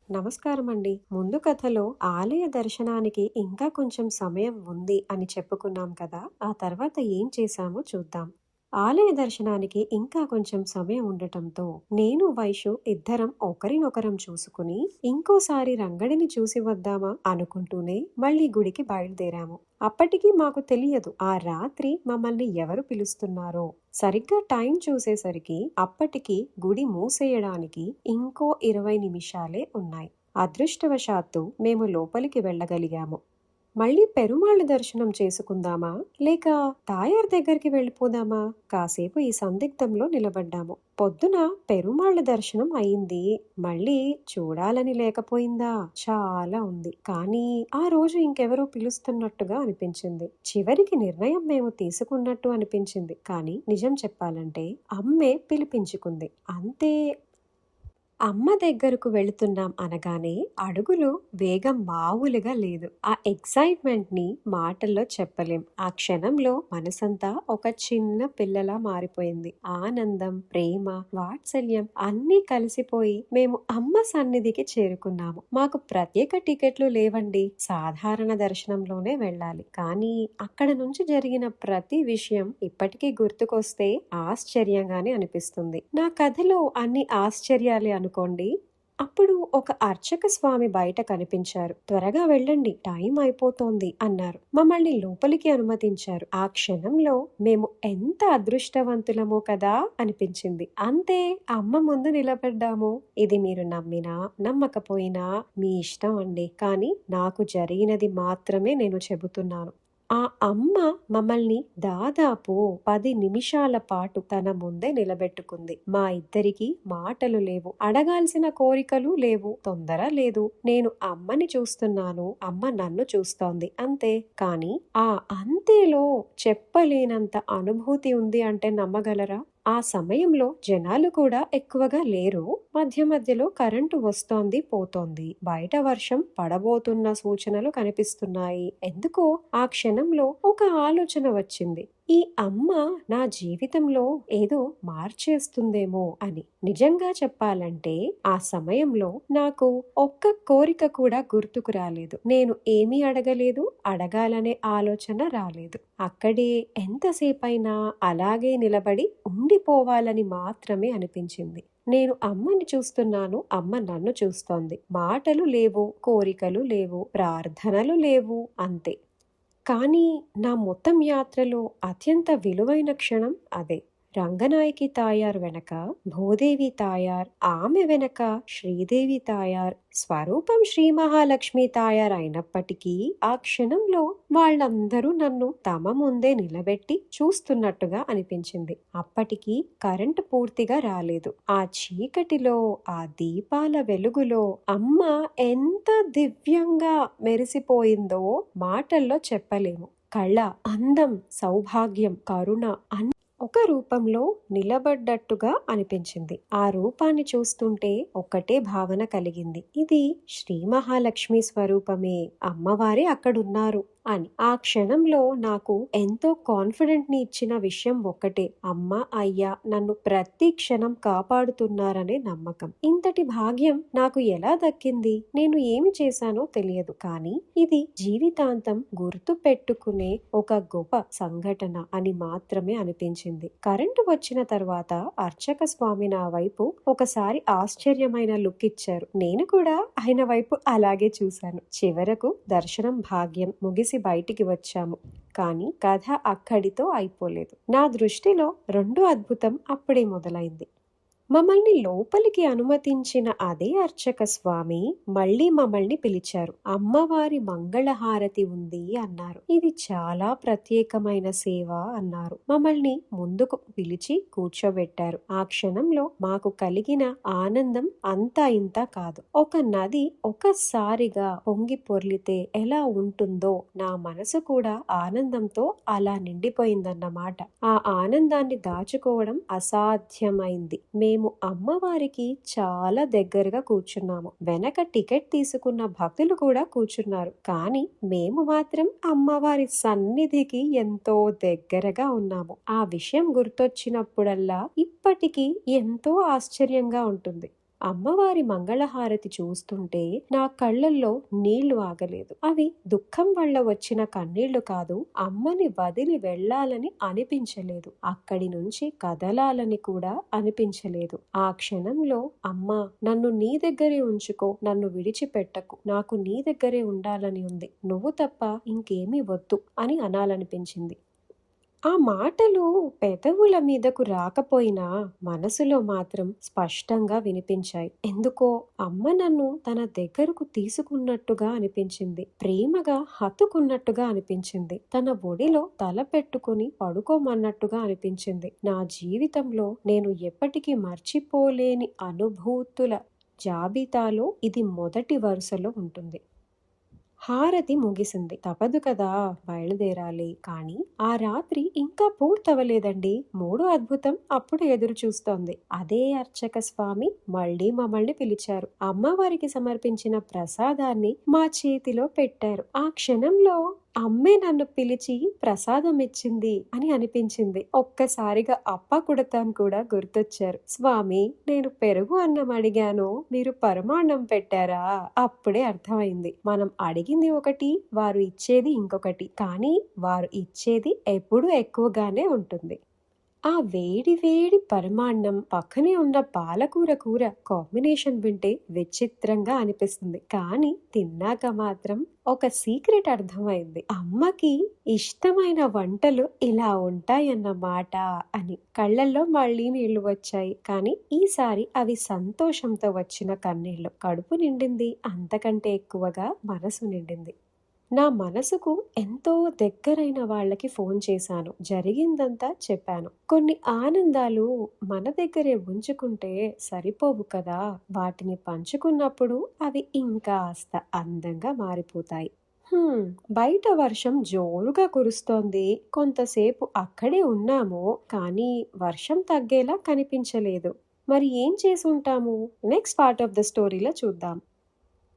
నమస్కారం అండి. ముందు కథలో ఆలయ దర్శనానికి ఇంకా కొంచెం సమయం ఉంది అని చెప్పుకున్నాం కదా! ఆ తర్వాత ఏం చేశామో చూద్దాం. ఆలయ దర్శనానికి ఇంకా కొంచెం సమయం ఉండటంతో నేను, వైషు ఇద్దరం ఒకరినొకరం చూసుకుని ఇంకోసారి రంగడిని చూసి వద్దామా అనుకుంటూనే మళ్ళీ గుడికి బయలుదేరాము. అప్పటికి మాకు తెలియదు ఆ రాత్రి మమ్మల్ని ఎవరు పిలుస్తున్నారో. సరిగ్గా టైం చూసేసరికి అప్పటికి గుడి మూసేయడానికి ఇంకో 20 నిమిషాలే ఉన్నాయి. అదృష్టవశాత్తు మేము లోపలికి వెళ్ళగలిగాము. మళ్ళీ పెరుమాళ్ళ దర్శనం చేసుకుందామా లేక తాయార్ దగ్గరికి వెళ్ళిపోదామా? కాసేపు ఈ సందిగ్ధంలో నిలబడ్డాము. పొద్దున పెరుమాళ్ళ దర్శనం అయింది. మళ్ళీ చూడాలని లేకపోయిందా? చాలా ఉంది. కానీ ఆ రోజు ఇంకెవరో పిలుస్తున్నట్టుగా అనిపించింది. చివరికి నిర్ణయం మేము తీసుకున్నట్టు అనిపించింది. కానీ నిజం చెప్పాలంటే అమ్మే పిలిపించుకుంది అంతే. అమ్మ దగ్గరకు వెళుతున్నాం అనగానే అడుగులు వేగం మామూలుగా లేదు. ఆ ఎక్సైట్మెంట్ ని మాటల్లో చెప్పలేం. ఆ క్షణంలో మనసంతా ఒక చిన్న పిల్లలా మారిపోయింది. ఆనందం, ప్రేమ, వాత్సల్యం అన్నీ కలిసిపోయి మేము అమ్మ సన్నిధికి చేరుకున్నాము. మాకు ప్రత్యేక టికెట్లు లేవండి. సాధారణ దర్శనంలోనే వెళ్ళాలి. కానీ అక్కడ నుంచి జరిగిన ప్రతి విషయం ఇప్పటికీ గుర్తుకొస్తే ఆశ్చర్యంగానే అనిపిస్తుంది. నా కథలో అన్ని ఆశ్చర్యాలే అనుకోండి. అప్పుడు ఒక అర్చక స్వామి బయట కనిపించారు. త్వరగా వెళ్ళండి, టైం అయిపోతోంది అన్నారు. మమ్మల్ని లోపలికి అనుమతించారు. ఆ క్షణంలో మేము ఎంత అదృష్టవంతులమో కదా అనిపించింది. అంతే, అమ్మ ముందు నిలబడ్డాము. ఇది మీరు నమ్మినా నమ్మకపోయినా మీ ఇష్టం అండి. కానీ నాకు జరిగినది మాత్రమే నేను చెబుతున్నాను. ఆ అమ్మ మమ్మల్ని దాదాపు 10 నిమిషాల పాటు తన ముందే నిలబెట్టుకుంది. మా ఇద్దరికి మాటలు లేవు, అడగాల్సిన కోరికలు లేవు, తొందర లేదు. నేను అమ్మని చూస్తున్నాను, అమ్మ నన్ను చూస్తోంది అంతే. కానీ ఆ అంతేలో చెప్పలేనంత అనుభూతి ఉంది అంటే నమ్మగలరా? ఆ సమయంలో జనాలు కూడా ఎక్కువగా లేరు. మధ్య మధ్యలో కరెంటు వస్తోంది పోతోంది. బయట వర్షం పడబోతున్న సూచనలు కనిపిస్తున్నాయి. ఎందుకో ఆ క్షణంలో ఒక ఆలోచన వచ్చింది. ఈ అమ్మ నా జీవితంలో ఏదో మార్చేస్తుందేమో అని. నిజంగా చెప్పాలంటే ఆ సమయంలో నాకు ఒక్క కోరిక కూడా గుర్తుకు రాలేదు. నేను ఏమీ అడగలేదు, అడగాలనే ఆలోచన రాలేదు. అక్కడే ఎంతసేపైనా అలాగే నిలబడి ఉండిపోవాలని మాత్రమే అనిపించింది. నేను అమ్మని చూస్తున్నాను, అమ్మ నన్ను చూస్తోంది. మాటలు లేవు, కోరికలు లేవు, ప్రార్థనలు లేవు, అంతే. కానీ నా మొత్తం యాత్రలో అత్యంత విలువైన క్షణం అదే. రంగనాయకి తాయార్ వెనక భూదేవి తాయార్, ఆమె వెనక శ్రీదేవి తాయార్, స్వరూపం శ్రీ మహాలక్ష్మి తాయార్ అయినప్పటికీ ఆ క్షణంలో వాళ్ళందరూ నన్ను తమ ముందే నిలబెట్టి చూస్తున్నట్టుగా అనిపించింది. అప్పటికి కరెంటు పూర్తిగా రాలేదు. ఆ చీకటిలో, ఆ దీపాల వెలుగులో అమ్మ ఎంత దివ్యంగా మెరిసిపోయిందో మాటల్లో చెప్పలేము. కళ, అందం, సౌభాగ్యం, కరుణ ఒక రూపంలో నిలబడ్డట్టుగా అనిపించింది. ఆ రూపాన్ని చూస్తుంటే ఒక్కటే భావన కలిగింది. ఇది శ్రీ మహాలక్ష్మి స్వరూపమే, అమ్మవారే అక్కడున్నారు అని. ఆ క్షణంలో నాకు ఎంతో కాన్ఫిడెంట్ ని ఇచ్చిన విషయం ఒక్కటే, అమ్మ, అయ్యా నన్ను ప్రతి క్షణం కాపాడుతున్నారనే నమ్మకం. ఇంతటి భాగ్యం నాకు ఎలా దక్కింది? నేను ఏమి చేశానో తెలియదు. కానీ ఇది జీవితాంతం గుర్తు పెట్టుకునే ఒక గొప్ప సంఘటన అని మాత్రమే అనిపించింది. కరెంటు వచ్చిన తర్వాత అర్చక స్వామి నా వైపు ఒకసారి ఆశ్చర్యమైన లుక్ ఇచ్చారు. నేను కూడా ఆయన వైపు అలాగే చూశాను. చివరకు దర్శనం భాగ్యం ముగిసి బయటికి వచ్చాము. కానీ కథ అక్కడితో అయిపోలేదు. నా దృష్టిలో రెండో అద్భుతం అప్పుడే మొదలైంది. మమ్మల్ని లోపలికి అనుమతించిన అదే అర్చక స్వామి మళ్ళీ మమ్మల్ని పిలిచారు. అమ్మవారి మంగళహారతి ఉంది అన్నారు. ఇది చాలా ప్రత్యేకమైన సేవ అన్నారు. మమ్మల్ని ముందుకు పిలిచి కూర్చోబెట్టారు. ఆ క్షణంలో మాకు కలిగిన ఆనందం అంతా ఇంతా కాదు. ఒక నది ఒకసారిగా పొంగి పొర్లితే ఎలా ఉంటుందో నా మనసు కూడా ఆనందంతో అలా నిండిపోయిందన్నమాట. ఆ ఆనందాన్ని దాచుకోవడం అసాధ్యమైంది. మేము అమ్మవారికి చాలా దగ్గరగా కూర్చున్నాము. వెనక టికెట్ తీసుకున్న భక్తులు కూడా కూర్చున్నారు. కానీ మేము మాత్రం అమ్మవారి సన్నిధికి ఎంతో దగ్గరగా ఉన్నాము. ఆ విషయం గుర్తొచ్చినప్పుడల్లా ఇప్పటికీ ఎంతో ఆశ్చర్యంగా ఉంటుంది. అమ్మవారి మంగళహారతి చూస్తుంటే నా కళ్ళల్లో నీళ్లు ఆగలేదు. అవి దుఃఖం వల్ల వచ్చిన కన్నీళ్లు కాదు, అమ్మని వదిలి వెళ్ళాలని అనిపించలేదు, అక్కడి నుంచి కదలాలని కూడా అనిపించలేదు. ఆ క్షణంలో అమ్మా, నన్ను నీ దగ్గరే ఉంచుకో, నన్ను విడిచిపెట్టకు, నాకు నీ దగ్గరే ఉండాలని ఉంది, నువ్వు తప్ప ఇంకేమీ వద్దు అని అనాలనిపించింది. ఆ మాటలు పెదవుల మీదకు రాకపోయినా మనసులో మాత్రం స్పష్టంగా వినిపించాయి. ఎందుకో అమ్మ నన్ను తన దగ్గరకు తీసుకున్నట్టుగా అనిపించింది, ప్రేమగా హత్తుకున్నట్టుగా అనిపించింది, తన ఒడిలో తల పెట్టుకుని పడుకోమన్నట్టుగా అనిపించింది. నా జీవితంలో నేను ఎప్పటికీ మర్చిపోలేని అనుభూతుల జాబితాలో ఇది మొదటి వరుసలో ఉంటుంది. హారతి ముగిసింది. తపదు కదా, బయలుదేరాలి. కానీ ఆ రాత్రి ఇంకా పూర్తవలేదండి. మూడో అద్భుతం అప్పుడు ఎదురు చూస్తోంది. అదే అర్చక స్వామి మళ్ళీ మమ్మల్ని పిలిచారు. అమ్మవారికి సమర్పించిన ప్రసాదాన్ని మా చేతిలో పెట్టారు. ఆ క్షణంలో అమ్మే నన్ను పిలిచి ప్రసాదం ఇచ్చింది అని అనిపించింది. ఒక్కసారిగా అప్ప కుడతాను కూడా గుర్తొచ్చారు. స్వామి, నేను పెరుగు అన్నం అడిగాను, మీరు పరమాన్నం పెట్టారా? అప్పుడే అర్థమైంది, మనం అడిగింది ఒకటి, వారు ఇచ్చేది ఇంకొకటి, కానీ వారు ఇచ్చేది ఎప్పుడూ ఎక్కువగానే ఉంటుంది. ఆ వేడి వేడి పరమాన్నం పక్కనే ఉన్న పాలకూర కూర కాంబినేషన్ వింటే విచిత్రంగా అనిపిస్తుంది, కానీ తిన్నాక మాత్రం ఒక సీక్రెట్ అర్థమైంది. అమ్మకి ఇష్టమైన వంటలు ఇలా ఉంటాయన్నమాట అని. కళ్ళల్లో మళ్ళీ నీళ్లు వచ్చాయి, కానీ ఈసారి అవి సంతోషంతో వచ్చిన కన్నీళ్లు. కడుపు నిండింది, అంతకంటే ఎక్కువగా మనసు నిండింది. నా మనసుకు ఎంతో దగ్గరైన వాళ్ళకి ఫోన్ చేశాను, జరిగిందంతా చెప్పాను. కొన్ని ఆనందాలు మన దగ్గరే ఉంచుకుంటే సరిపోవు కదా, వాటిని పంచుకున్నప్పుడు అవి ఇంకాస్త అందంగా మారిపోతాయి. బయట వర్షం జోరుగా కురుస్తోంది. కొంతసేపు అక్కడే ఉన్నాము, కానీ వర్షం తగ్గేలా కనిపించలేదు. మరి ఏం చేసుంటాము? నెక్స్ట్ పార్ట్ ఆఫ్ ద స్టోరీలో చూద్దాం.